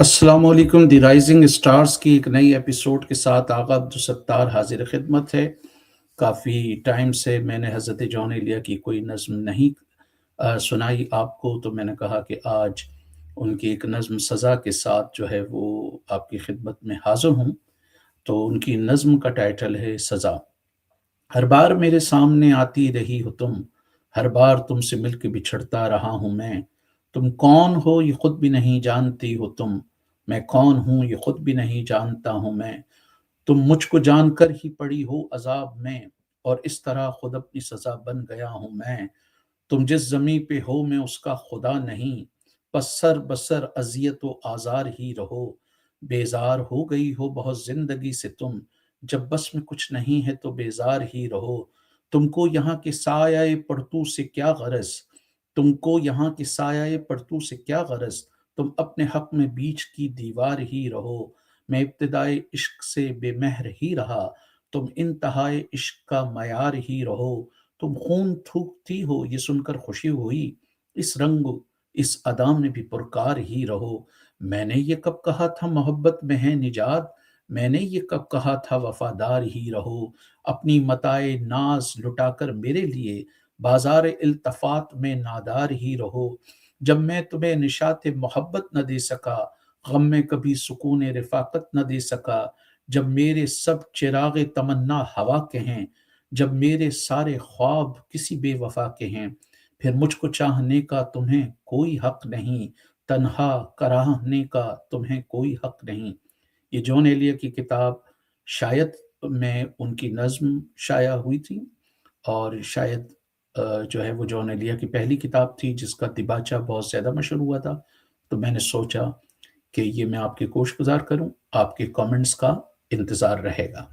अस्सलाम वालेकुम। दी rising stars की एक नई एपिसोड के साथ आगा अब्दुलसत्तार हाजिर खिदमत है। काफ़ी टाइम से मैंने हज़रत जॉन एलिया की कोई नज़्म नहीं सुनाई आपको, तो मैंने कहा कि आज उनकी एक नज़्म सज़ा के साथ जो है वो आपकी खिदमत में हाज़िर हूँ। तो उनकी नज़्म का टाइटल है सज़ा। हर बार मेरे सामने आती रही हो तुम, हर बार तुमसे मिलके बिछड़ता रहा हूँ मैं। तुम कौन हो ये खुद भी नहीं जानती हो तुम, मैं कौन हूँ ये खुद भी नहीं जानता हूँ मैं। तुम मुझको जानकर ही पड़ी हो अज़ाब में, और इस तरह खुद अपनी सज़ा बन गया हूँ मैं। तुम जिस ज़मीं पे हो मैं उसका खुदा नहीं, बस सर बसर अज़ियत व आज़ार ही रहो। बेज़ार हो गई हो बहुत ज़िंदगी से तुम, जब बस में कुछ नहीं है तो बेज़ार ही रहो। तुमको यहाँ के साया पड़तू से क्या गरज, तुमको यहाँ के साया पड़तू से क्या गरज। तुम अपने हक में बीच की दीवार ही रहो। मैं इब्तिदाए इश्क से बेमहर ही रहा, तुम इंतहाए इश्क का मयार ही रहो। तुम खून थूकती हो ये सुनकर खुशी हुई, इस रंग इस अदा में भी पुरकार ही रहो। मैंने ये कब कहा था मोहब्बत में है निजात, मैंने ये कब कहा था वफादार ही रहो। अपनी मताए नाज लुटाकर मेरे लिए बाजार इल्तफात में नादार ही रहो। जब मैं तुम्हें निशात मोहब्बत न दे सका, गम में कभी सुकून रिफाकत न दे सका। जब मेरे सब चिराग तमन्ना हवा के हैं, जब मेरे सारे ख्वाब किसी बेवफा के हैं, फिर मुझको चाहने का तुम्हें कोई हक नहीं, तन्हा कराहने का तुम्हें कोई हक नहीं। ये जॉन एलिया की किताब शायद में उनकी नज़्म शाया हुई थी, और शायद जो है वो जॉन एलिया की पहली किताब थी जिसका दिबाचा बहुत ज़्यादा मशहूर हुआ था। तो मैंने सोचा कि ये मैं आपके गोश गुज़ार करूँ, आपके कमेंट्स का इंतज़ार रहेगा।